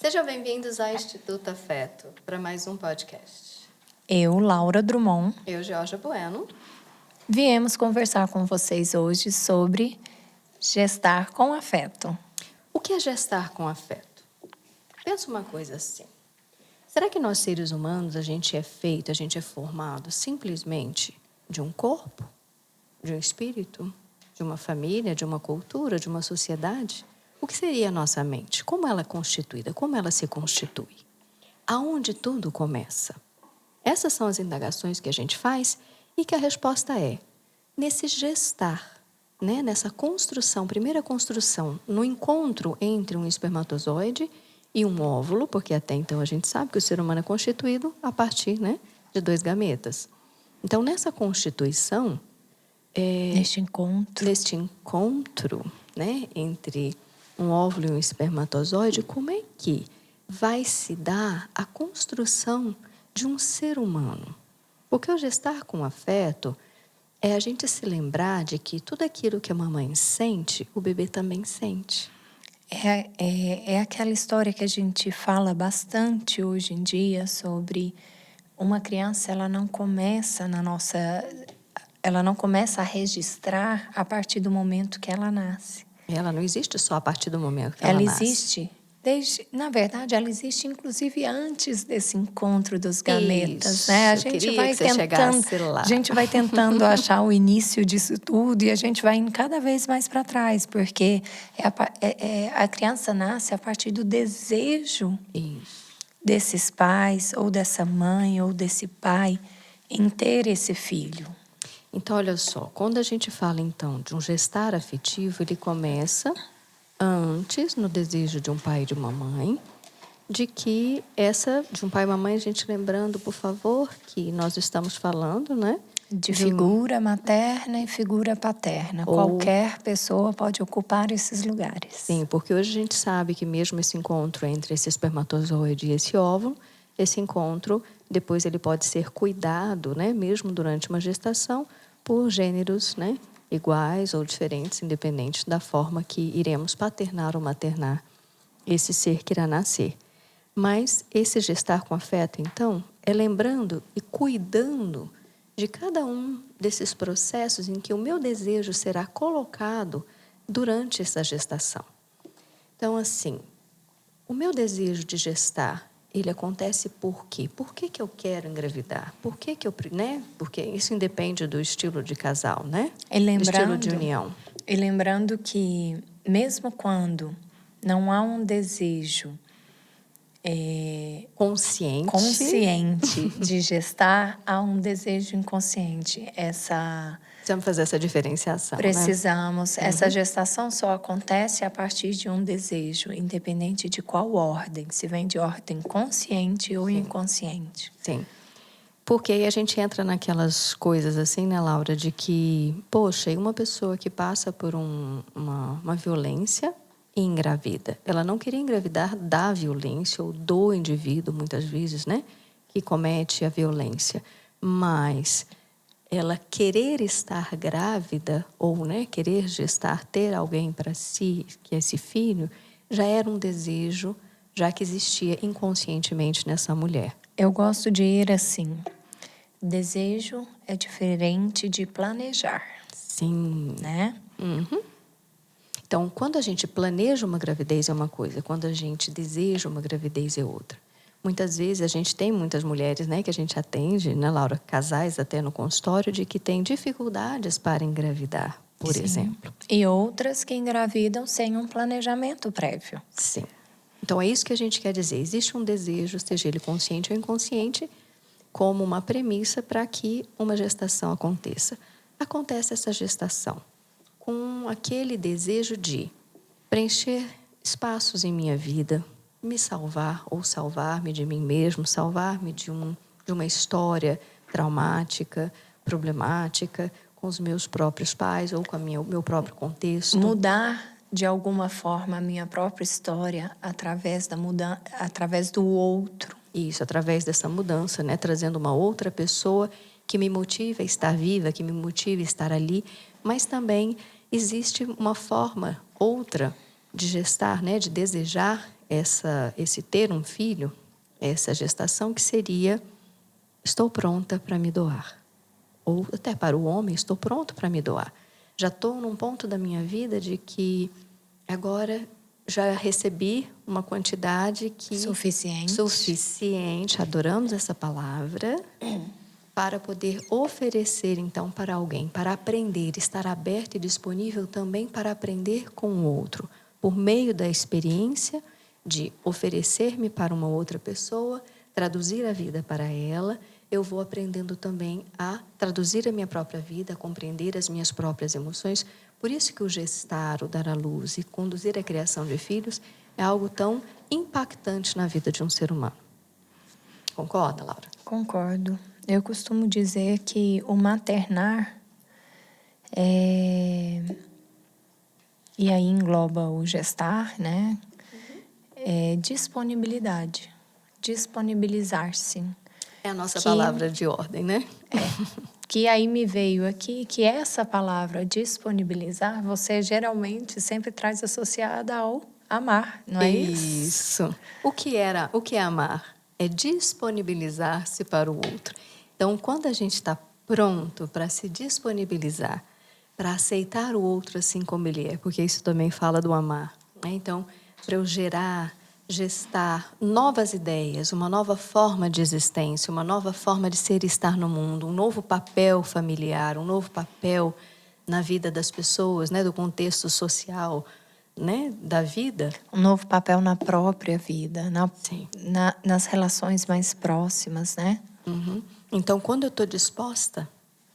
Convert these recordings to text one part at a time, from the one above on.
Sejam bem-vindos ao Instituto Afeto para mais um podcast. Eu, Laura Drummond, Eu, Georgia Bueno. viemos conversar com vocês hoje sobre gestar com afeto. O que é gestar com afeto? Pensa uma coisa assim. Será que nós, seres humanos, a gente é formado simplesmente de um corpo, de um espírito, de uma família, de uma cultura, de uma sociedade? O que seria a nossa mente? Como ela é constituída? Como ela se constitui? Aonde tudo começa? Essas são as indagações que a gente faz e que a resposta é nesse gestar, né? Nessa construção, primeira construção, no encontro entre um espermatozoide e um óvulo, porque até então a gente sabe que o ser humano é constituído a partir, né, de 2 gametas. Então, nessa constituição, Neste encontro, né, entre um óvulo e um espermatozoide, como é que vai se dar a construção de um ser humano? Porque o gestar com afeto é a gente se lembrar de que tudo aquilo que a mamãe sente, o bebê também sente. É aquela história que a gente fala bastante hoje em dia sobre uma criança, ela não começa a registrar a partir do momento que ela nasce. Ela não existe só a partir do momento que ela nasce. Existe na verdade, ela existe inclusive antes desse encontro dos gametas, Isso, né? eu queria que você chegasse lá. A gente vai tentando achar o início disso tudo e a gente vai indo cada vez mais para trás, porque a criança nasce a partir do desejo desses pais, ou dessa mãe, ou desse pai, em ter esse filho. Então, olha só, quando a gente fala, então, de um gestar afetivo, ele começa antes, no desejo de um pai e de uma mãe, de um pai e uma mãe, a gente lembrando, por favor, que nós estamos falando, né? De figura materna e figura paterna. Qualquer pessoa pode ocupar esses lugares. Sim, porque hoje a gente sabe que mesmo esse encontro entre esse espermatozoide e esse óvulo, esse encontro, depois ele pode ser cuidado, né? Mesmo durante uma gestação, por gêneros, né? Iguais ou diferentes, independente da forma que iremos paternar ou maternar esse ser que irá nascer. Mas esse gestar com afeto, então, é lembrando e cuidando de cada um desses processos em que o meu desejo será colocado durante essa gestação. Então, assim, o meu desejo de gestar, ele acontece por quê? Por que eu quero engravidar? Por que eu, né? Porque isso independe do estilo de casal, né? Do estilo de união. E lembrando que, mesmo quando não há um desejo consciente de gestar, há um desejo inconsciente. Precisamos fazer essa diferenciação, Precisamos. Né? Essa gestação só acontece a partir de um desejo, independente de qual ordem. Se vem de ordem consciente ou inconsciente. Sim. Porque aí a gente entra naquelas coisas assim, né, Laura, de que, poxa, uma pessoa que passa por uma violência e engravida. Ela não queria engravidar da violência ou do indivíduo, muitas vezes, né, que comete a violência. Mas ela querer estar grávida ou, né, querer gestar, ter alguém para si, que é esse filho, já era um desejo, já que existia inconscientemente nessa mulher. Eu gosto de ir assim. Desejo é diferente de planejar. Sim. Né? Uhum. Então, quando a gente planeja uma gravidez é uma coisa, quando a gente deseja uma gravidez é outra. Muitas vezes a gente tem muitas mulheres, né, que a gente atende, né, Laura, casais até no consultório, de que têm dificuldades para engravidar, por exemplo. E outras que engravidam sem um planejamento prévio. Sim. Então, é isso que a gente quer dizer. Existe um desejo, seja ele consciente ou inconsciente, como uma premissa para que uma gestação aconteça. Acontece essa gestação com aquele desejo de preencher espaços em minha vida, me salvar ou salvar-me de mim mesmo, salvar-me de uma história traumática, problemática, com os meus próprios pais ou com o meu próprio contexto. Mudar, de alguma forma, a minha própria história através do outro. Isso, através dessa mudança, né? Trazendo uma outra pessoa que me motive a estar viva, que me motive a estar ali, mas também existe uma forma outra de gestar, né? De desejar esse ter um filho, essa gestação, que seria: estou pronta para me doar. Ou até para o homem: estou pronto para me doar. Já estou num ponto da minha vida de que agora já recebi uma quantidade que... Suficiente, adoramos essa palavra, para poder oferecer, então, para alguém, para aprender, estar aberto e disponível também para aprender com o outro, por meio da experiência de oferecer-me para uma outra pessoa, traduzir a vida para ela. Eu vou aprendendo também a traduzir a minha própria vida, a compreender as minhas próprias emoções. Por isso que o gestar, o dar à luz e conduzir a criação de filhos é algo tão impactante na vida de um ser humano. Concorda, Laura? Concordo. Eu costumo dizer que o maternar e aí engloba o gestar, né? É disponibilidade. Disponibilizar-se. É a nossa palavra de ordem, né? Que aí me veio aqui que essa palavra disponibilizar, você geralmente sempre traz associada ao amar, não é isso? Isso. O que é amar? É disponibilizar-se para o outro. Então, quando a gente está pronto para se disponibilizar, para aceitar o outro assim como ele é, porque isso também fala do amar, né? Então, para eu gestar novas ideias, uma nova forma de existência, uma nova forma de ser e estar no mundo, um novo papel familiar, um novo papel na vida das pessoas, né, do contexto social, né, da vida. Um novo papel na própria vida, nas relações mais próximas, né? Uhum. Então, quando eu estou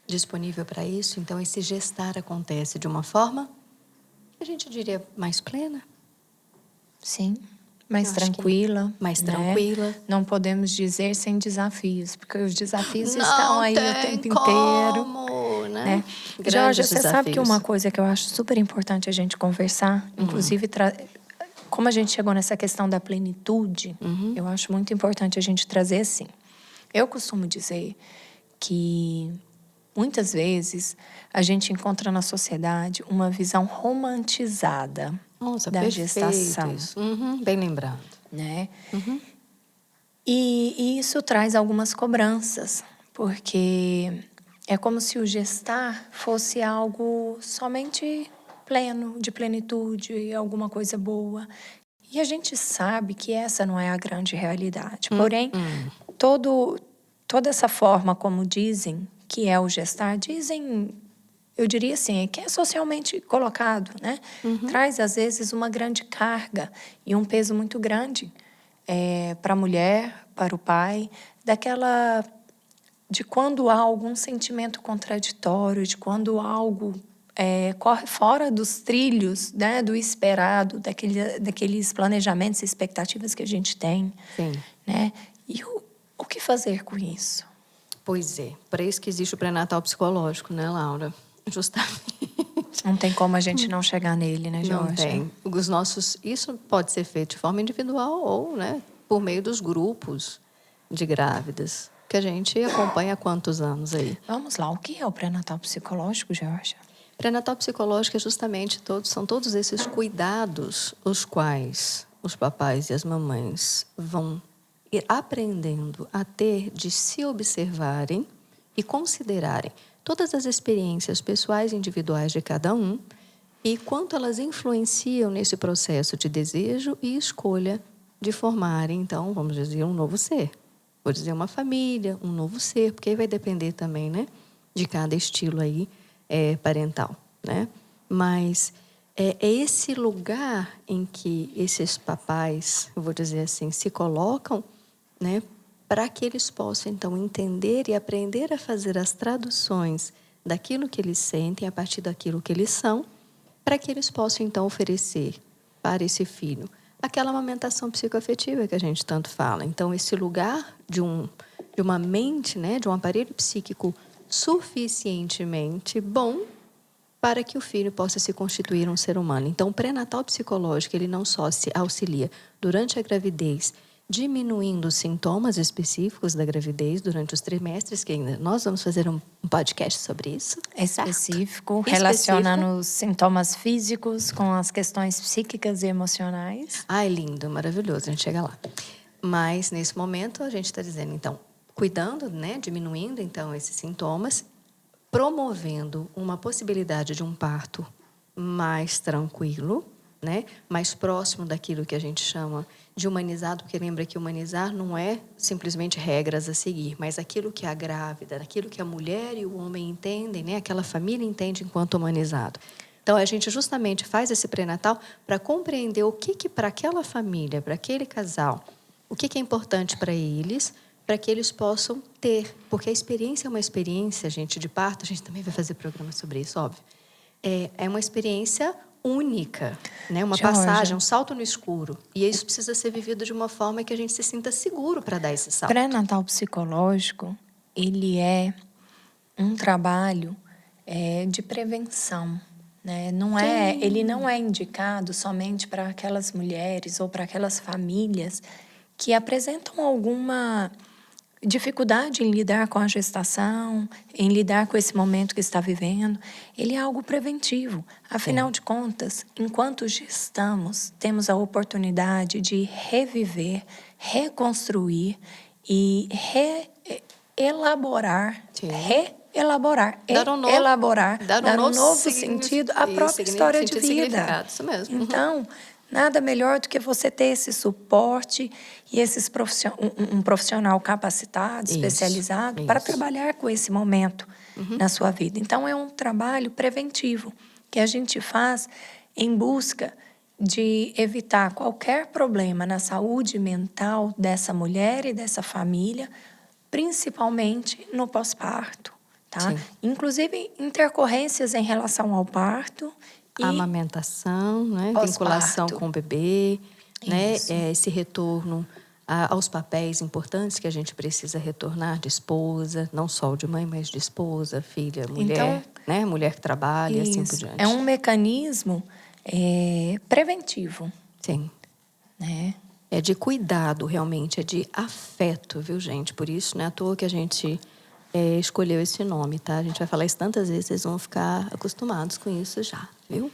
disponível para isso, então esse gestar acontece de uma forma, a gente diria, mais plena. Sim. Mais tranquila. Mais né? tranquila. Não podemos dizer sem desafios, porque os desafios estão aí o tempo inteiro. Né? Jorge, você sabe que uma coisa que eu acho super importante a gente conversar, inclusive como a gente chegou nessa questão da plenitude, eu acho muito importante a gente trazer assim. Eu costumo dizer que muitas vezes a gente encontra na sociedade uma visão romantizada da gestação. Isso. Bem lembrado. Né? E isso traz algumas cobranças, porque é como se o gestar fosse algo somente pleno, de plenitude, alguma coisa boa. E a gente sabe que essa não é a grande realidade. Porém, toda essa forma como dizem que é o gestar, eu diria assim, que é socialmente colocado, né? Traz, às vezes, uma grande carga e um peso muito grande para a mulher, para o pai, de quando há algum sentimento contraditório, de quando algo corre fora dos trilhos, né, do esperado, daqueles planejamentos e expectativas que a gente tem. Sim. Né? E o que fazer com isso? Pois é, para isso que existe o pré-natal psicológico, né, Laura? Justamente. Não tem como a gente não chegar nele, né, Jorge? Não tem. Isso pode ser feito de forma individual ou, né, por meio dos grupos de grávidas, que a gente acompanha há quantos anos aí. Vamos lá, o que é o pré-natal psicológico, Jorge? Pré-natal psicológico é justamente são todos esses cuidados os quais os papais e as mamães vão ir aprendendo a ter de se observarem e considerarem todas as experiências pessoais e individuais de cada um e quanto elas influenciam nesse processo de desejo e escolha de formarem, então, vamos dizer, um novo ser. Vou dizer uma família, um novo ser, porque aí vai depender também, né, de cada estilo aí parental, né? Mas é esse lugar em que esses papais, eu vou dizer assim, se colocam, né, para que eles possam, então, entender e aprender a fazer as traduções daquilo que eles sentem a partir daquilo que eles são, para que eles possam, então, oferecer para esse filho aquela amamentação psicoafetiva que a gente tanto fala. Então, esse lugar de uma mente, né, de um aparelho psíquico suficientemente bom para que o filho possa se constituir um ser humano. Então, o pré-natal psicológico, ele não só se auxilia durante a gravidez diminuindo os sintomas específicos da gravidez durante os trimestres, que ainda nós vamos fazer um podcast sobre isso. Específico, relacionando os sintomas físicos com as questões psíquicas e emocionais. Ai, lindo, maravilhoso, a gente chega lá. Mas, nesse momento, a gente está dizendo, então, cuidando, né, diminuindo, então, esses sintomas, promovendo uma possibilidade de um parto mais tranquilo, né, mais próximo daquilo que a gente chama de humanizado, porque lembra que humanizar não é simplesmente regras a seguir, mas aquilo que a grávida, aquilo que a mulher e o homem entendem, né, aquela família entende enquanto humanizado. Então, a gente justamente faz esse pré-natal para compreender o que para aquela família, para aquele casal, o que é importante para eles, para que eles possam ter. Porque a experiência é uma experiência, gente, de parto, a gente também vai fazer programa sobre isso, óbvio. É uma experiência única, né? Uma passagem, um salto no escuro. E isso precisa ser vivido de uma forma que a gente se sinta seguro para dar esse salto. Pré-natal psicológico, ele é um trabalho de prevenção, né? Ele não é indicado somente para aquelas mulheres ou para aquelas famílias que apresentam alguma dificuldade em lidar com a gestação, em lidar com esse momento que está vivendo. Ele é algo preventivo. Afinal de contas, enquanto gestamos, temos a oportunidade de reviver, reconstruir e elaborar, dar um novo sentido à própria história de vida. Isso mesmo. Então, nada melhor do que você ter esse suporte e um profissional capacitado, especializado, para trabalhar com esse momento na sua vida. Então, é um trabalho preventivo que a gente faz em busca de evitar qualquer problema na saúde mental dessa mulher e dessa família, principalmente no pós-parto, tá? Inclusive, intercorrências em relação ao parto, a amamentação, né? Vinculação com o bebê, né? Esse retorno aos papéis importantes que a gente precisa retornar de esposa, não só de mãe, mas de esposa, filha, mulher, então, né? Mulher que trabalha e assim por diante. É um mecanismo preventivo. Sim. Né? É de cuidado, realmente, é de afeto, viu, gente? Por isso, não é à toa que a gente escolheu esse nome, tá? A gente vai falar isso tantas vezes, vocês vão ficar acostumados com isso já, viu?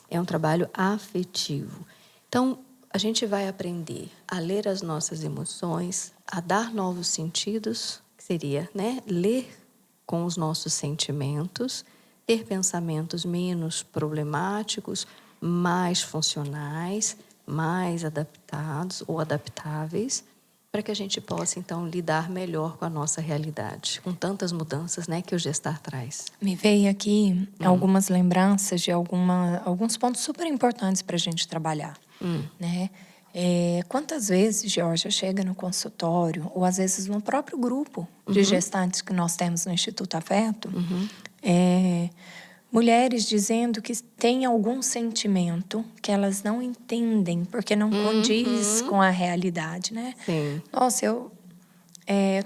É um trabalho afetivo. Então, a gente vai aprender a ler as nossas emoções, a dar novos sentidos, que seria, né? Ler com os nossos sentimentos, ter pensamentos menos problemáticos, mais funcionais, mais adaptados ou adaptáveis, para que a gente possa, então, lidar melhor com a nossa realidade, com tantas mudanças, né, que o gestar traz. Me veio aqui algumas lembranças de alguns pontos super importantes para a gente trabalhar. Né? Quantas vezes, Georgia, chega no consultório, ou às vezes no próprio grupo de gestantes que nós temos no Instituto Afeto, mulheres dizendo que têm algum sentimento que elas não entendem, porque não condiz com a realidade, né? Sim. Nossa, eu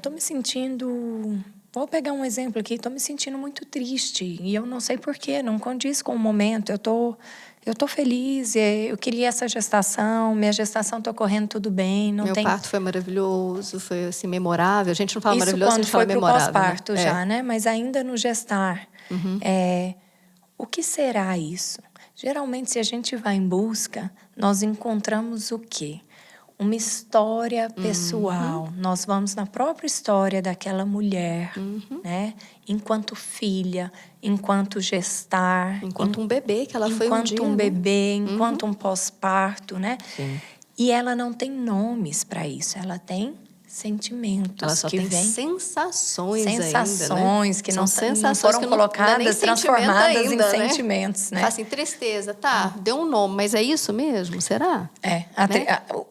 tô me sentindo... Vou pegar um exemplo aqui. Tô me sentindo muito triste e eu não sei porquê, não condiz com o momento. Eu tô feliz, eu queria essa gestação, minha gestação tá correndo tudo bem. Meu parto foi maravilhoso, foi assim, memorável. A gente não fala maravilhoso, a gente fala memorável. Isso quando foi pro pós-parto já, né? Mas ainda no gestar. O que será isso? Geralmente, se a gente vai em busca, nós encontramos o quê? Uma história pessoal. Nós vamos na própria história daquela mulher, né? Enquanto filha, enquanto gestar. Enquanto um bebê que ela foi um dia. Enquanto um bebê, enquanto um pós-parto, né? Sim. E ela não tem nomes para isso. Ela tem sentimentos. Ela só tem sensações ainda, né? Que não foram colocadas, transformadas ainda, em sentimentos, né? Assim, tristeza, tá, deu um nome, mas é isso mesmo? Será?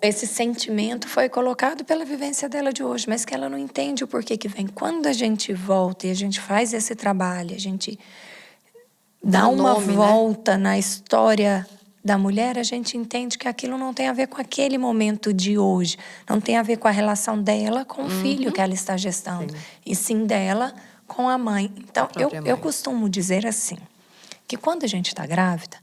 Esse sentimento foi colocado pela vivência dela de hoje, mas que ela não entende o porquê que vem. Quando a gente volta e a gente faz esse trabalho, a gente dá uma volta na história da mulher, a gente entende que aquilo não tem a ver com aquele momento de hoje. Não tem a ver com a relação dela com o filho que ela está gestando. E sim dela com a mãe. Então, eu costumo dizer assim, que quando a gente está grávida,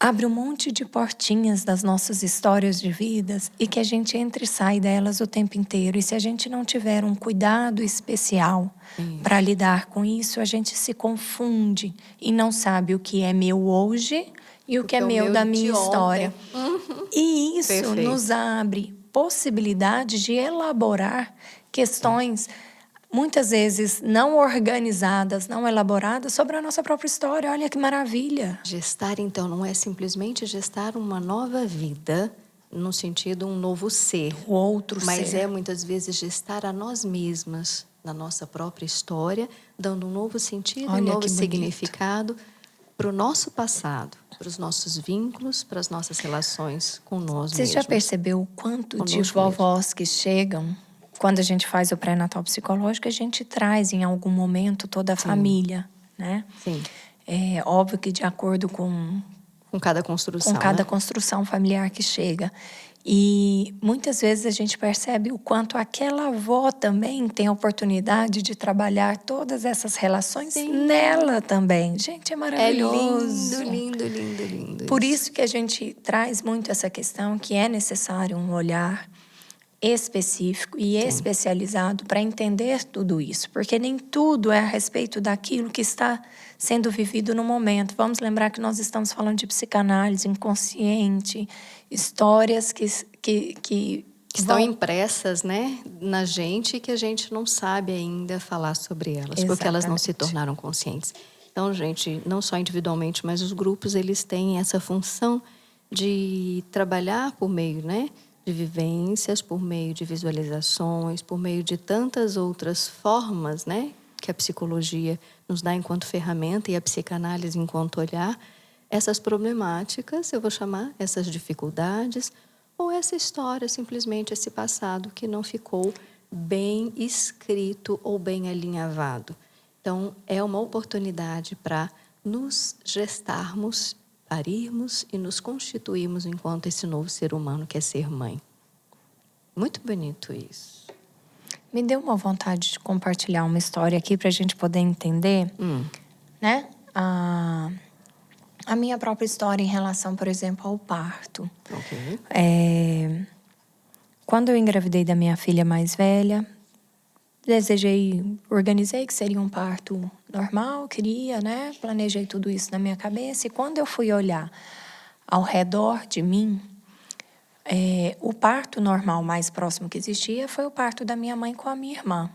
abre um monte de portinhas das nossas histórias de vidas e que a gente entra e sai delas o tempo inteiro. E se a gente não tiver um cuidado especial para lidar com isso, a gente se confunde e não sabe o que é meu hoje e o que é meu da minha história. E isso Perfeito. nos abre possibilidade de elaborar questões muitas vezes não organizadas, não elaboradas, sobre a nossa própria história. Olha que maravilha! Gestar, então, não é simplesmente gestar uma nova vida, no sentido um novo ser. O outro mas ser. é, muitas vezes, gestar a nós mesmas, na nossa própria história, dando um novo sentido, um novo significado para o nosso passado, para os nossos vínculos, para as nossas relações com nós mesmos. Você já percebeu o quanto de vovós que chegam? Quando a gente faz o pré-natal psicológico, a gente traz em algum momento toda a família, né? Sim. É óbvio que de acordo com cada construção. Com cada construção familiar que chega. E muitas vezes a gente percebe o quanto aquela avó também tem a oportunidade de trabalhar todas essas relações nela também. Gente, é maravilhoso. É lindo, lindo, lindo, lindo. Por isso que a gente traz muito essa questão que é necessário um olhar específico e especializado para entender tudo isso, porque nem tudo é a respeito daquilo que está sendo vivido no momento. Vamos lembrar que nós estamos falando de psicanálise inconsciente, histórias que estão impressas, né, na gente, e que a gente não sabe ainda falar sobre elas. Exatamente. Porque elas não se tornaram conscientes. Então, gente, não só individualmente, mas os grupos, eles têm essa função de trabalhar por meio, né, de vivências, por meio de visualizações, por meio de tantas outras formas, né, que a psicologia nos dá enquanto ferramenta e a psicanálise enquanto olhar, essas problemáticas, eu vou chamar, essas dificuldades, ou essa história, simplesmente esse passado que não ficou bem escrito ou bem alinhavado. Então, é uma oportunidade para nos gestarmos, parirmos e nos constituirmos enquanto esse novo ser humano que é ser mãe. Muito bonito isso. Me deu uma vontade de compartilhar uma história aqui para a gente poder entender, né? A minha própria história em relação, por exemplo, ao parto. Ok. Quando eu engravidei da minha filha mais velha, organizei que seria um parto normal, queria, né? Planejei tudo isso na minha cabeça. E quando eu fui olhar ao redor de mim, o parto normal mais próximo que existia foi o parto da minha mãe com a minha irmã.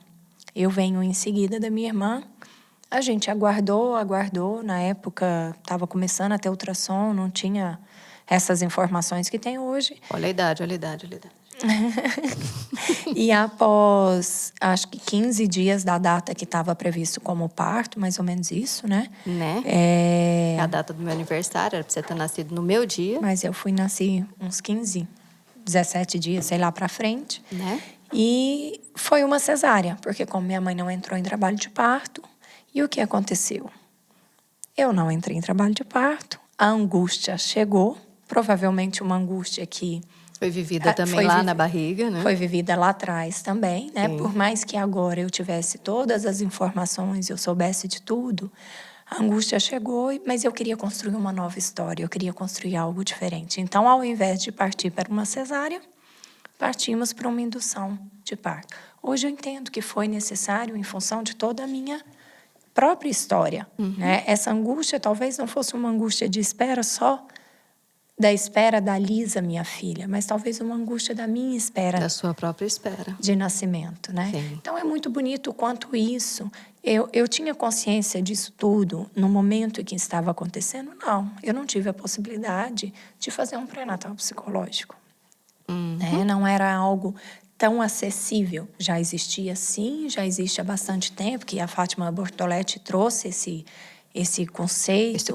Eu venho em seguida da minha irmã. A gente aguardou. Na época, estava começando a ter ultrassom, não tinha essas informações que tem hoje. Olha a idade. E após, acho que 15 dias da data que estava previsto como parto, mais ou menos isso, né? A data do meu aniversário era para você ter nascido no meu dia. Mas eu nasci uns 15, 17 dias, sei lá, para frente. Né? E foi uma cesárea, porque como minha mãe não entrou em trabalho de parto, e o que aconteceu? Eu não entrei em trabalho de parto, a angústia chegou, provavelmente uma angústia que... Foi vivida também na barriga, né? Foi vivida lá atrás também, né? Por mais que agora eu tivesse todas as informações, eu soubesse de tudo, a angústia chegou, mas eu queria construir uma nova história, eu queria construir algo diferente. Então, ao invés de partir para uma cesárea, partimos para uma indução de parto. Hoje eu entendo que foi necessário em função de toda a minha própria história, né? Essa angústia talvez não fosse uma angústia de espera só da espera da Lisa, minha filha, mas talvez uma angústia da minha espera. Da sua própria espera. De nascimento, né? Sim. Então, é muito bonito o quanto isso... Eu tinha consciência disso tudo no momento em que estava acontecendo? Não, eu não tive a possibilidade de fazer um pré-natal psicológico. Né? Não era algo tão acessível. Já existia, sim, já existe há bastante tempo, que a Fátima Bortoletti trouxe esse conceito,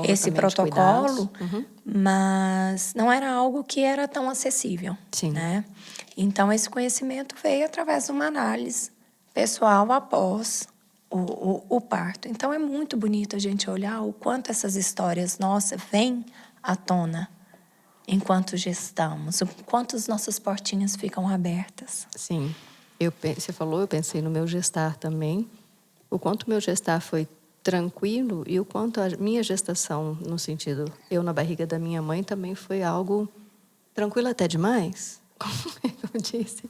esse protocolo, mas não era algo que era tão acessível. Sim. Né? Então, esse conhecimento veio através de uma análise pessoal após o parto. Então, é muito bonito a gente olhar o quanto essas histórias nossas vêm à tona enquanto gestamos, o quanto as nossas portinhas ficam abertas. Sim. Você falou, eu pensei no meu gestar também. O quanto o meu gestar foi tranquilo e o quanto a minha gestação, no sentido, eu na barriga da minha mãe, também foi algo tranquilo até demais. Como eu disse,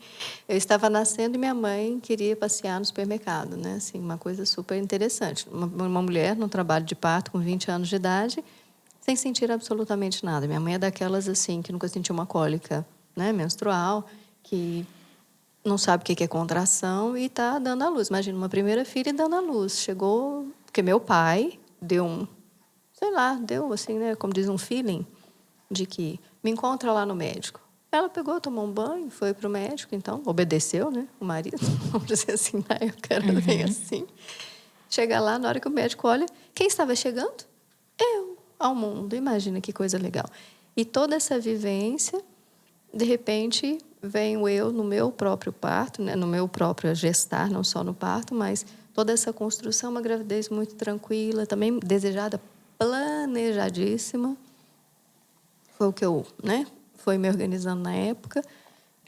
eu estava nascendo e minha mãe queria passear no supermercado, né? Assim, uma coisa super interessante. Uma mulher num trabalho de parto com 20 anos de idade, sem sentir absolutamente nada. Minha mãe é daquelas assim que nunca sentiu uma cólica, né, menstrual, que não sabe o que é contração e está dando à luz. Imagina uma primeira filha dando à luz. Chegou, porque meu pai deu deu assim, né, como diz, um feeling de que me encontra lá no médico. Ela pegou, tomou um banho, foi para o médico, então, obedeceu, né? O marido, vamos dizer assim, na época era bem assim. Chega lá, na hora que o médico olha, quem estava chegando? Eu, ao mundo. Imagina que coisa legal. E toda essa vivência, de repente, venho eu no meu próprio parto, né? No meu próprio gestar, não só no parto, mas toda essa construção, uma gravidez muito tranquila, também desejada, planejadíssima. Foi o que eu, né? Foi me organizando na época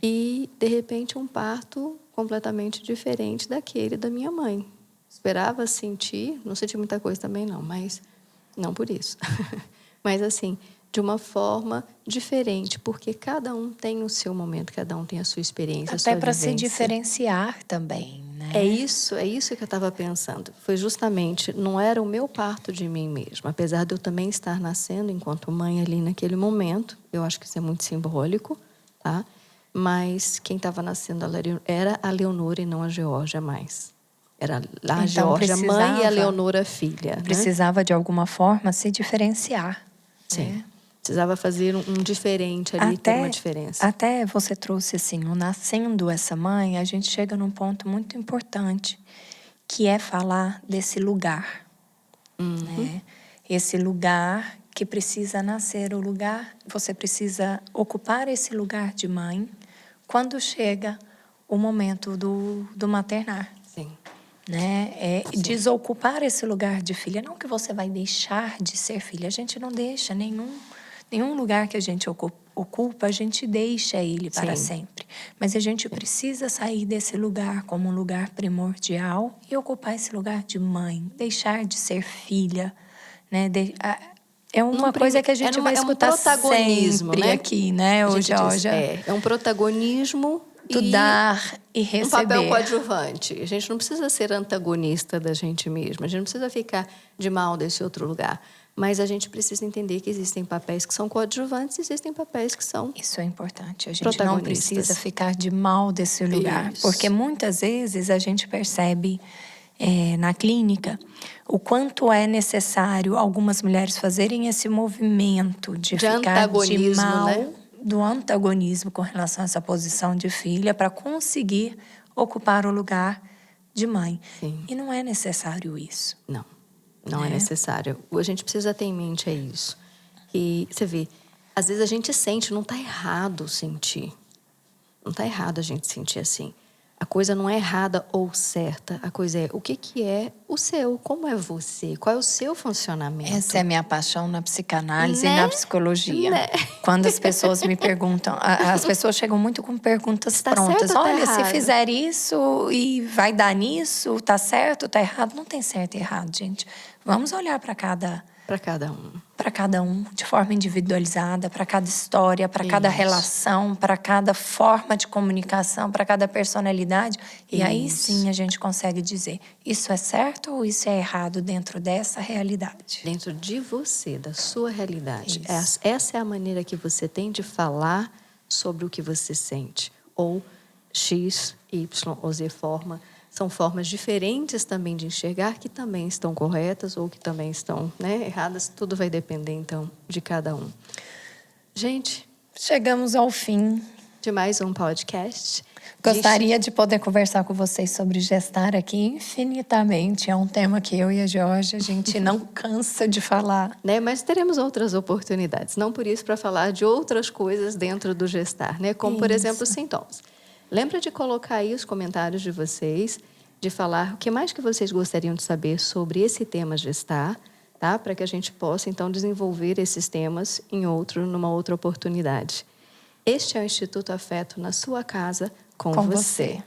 e, de repente, um parto completamente diferente daquele da minha mãe. Esperava sentir, não senti muita coisa também não, mas não por isso. Mas, assim, de uma forma diferente, porque cada um tem o seu momento, cada um tem a sua experiência, a sua Até para se vivência. diferenciar também, né? É isso que eu estava pensando. Foi justamente, não era o meu parto de mim mesma. Apesar de eu também estar nascendo enquanto mãe ali naquele momento, eu acho que isso é muito simbólico, tá? Mas quem estava nascendo era a Leonora e não a Geórgia mais. Era a Geórgia mãe e a Leonora filha. Precisava, de alguma forma, se diferenciar. Sim. Né? Precisava fazer um diferente ali, ter uma diferença. Até você trouxe assim, o nascendo essa mãe, a gente chega num ponto muito importante, que é falar desse lugar. Né? Esse lugar que precisa nascer, o lugar, você precisa ocupar esse lugar de mãe quando chega o momento do maternar. Sim. Né? Desocupar esse lugar de filha. Não que você vai deixar de ser filha, a gente não deixa nenhum lugar que a gente ocupa, a gente deixa ele para sempre. Mas a gente precisa sair desse lugar como um lugar primordial e ocupar esse lugar de mãe, deixar de ser filha, né? É uma coisa que a gente vai escutar sempre, né? Aqui, né, hoje. É um protagonismo do dar e receber. Um papel coadjuvante. A gente não precisa ser antagonista da gente mesma. A gente não precisa ficar de mal desse outro lugar. Mas a gente precisa entender que existem papéis que são coadjuvantes e existem papéis que são Isso é importante. A gente não precisa ficar de mal desse lugar. Isso. Porque muitas vezes a gente percebe na clínica o quanto é necessário algumas mulheres fazerem esse movimento de ficar de mal, né? Do antagonismo com relação a essa posição de filha para conseguir ocupar o lugar de mãe. Sim. E não é necessário isso. Não é necessário. A gente precisa ter em mente isso. E você vê, às vezes a gente sente, não está errado sentir. Não está errado a gente sentir assim. A coisa não é errada ou certa. A coisa é o que é o seu, como é você, qual é o seu funcionamento. Essa é a minha paixão na psicanálise e na psicologia. Quando as pessoas me perguntam, as pessoas chegam muito com perguntas prontas. Olha, se fizer isso e vai dar nisso, tá certo, tá errado? Não tem certo e errado, gente. Vamos olhar para cada um. Para cada um, de forma individualizada, para cada história, para cada relação, para cada forma de comunicação, para cada personalidade. E aí sim a gente consegue dizer, isso é certo ou isso é errado dentro dessa realidade. Dentro de você, da sua realidade. Essa é a maneira que você tem de falar sobre o que você sente. Ou X, Y ou Z forma. São formas diferentes também de enxergar que também estão corretas ou que também estão, né, erradas. Tudo vai depender, então, de cada um. Gente, chegamos ao fim de mais um podcast. Gostaria de poder conversar com vocês sobre gestar aqui infinitamente. É um tema que eu e a Geórgia, a gente não cansa de falar. Né? Mas teremos outras oportunidades. Não por isso para falar de outras coisas dentro do gestar, né? Como, por exemplo, os sintomas. Lembra de colocar aí os comentários de vocês, de falar o que mais que vocês gostariam de saber sobre esse tema gestar, tá? Para que a gente possa, então, desenvolver esses temas numa outra oportunidade. Este é o Instituto Afeto na sua casa, com você.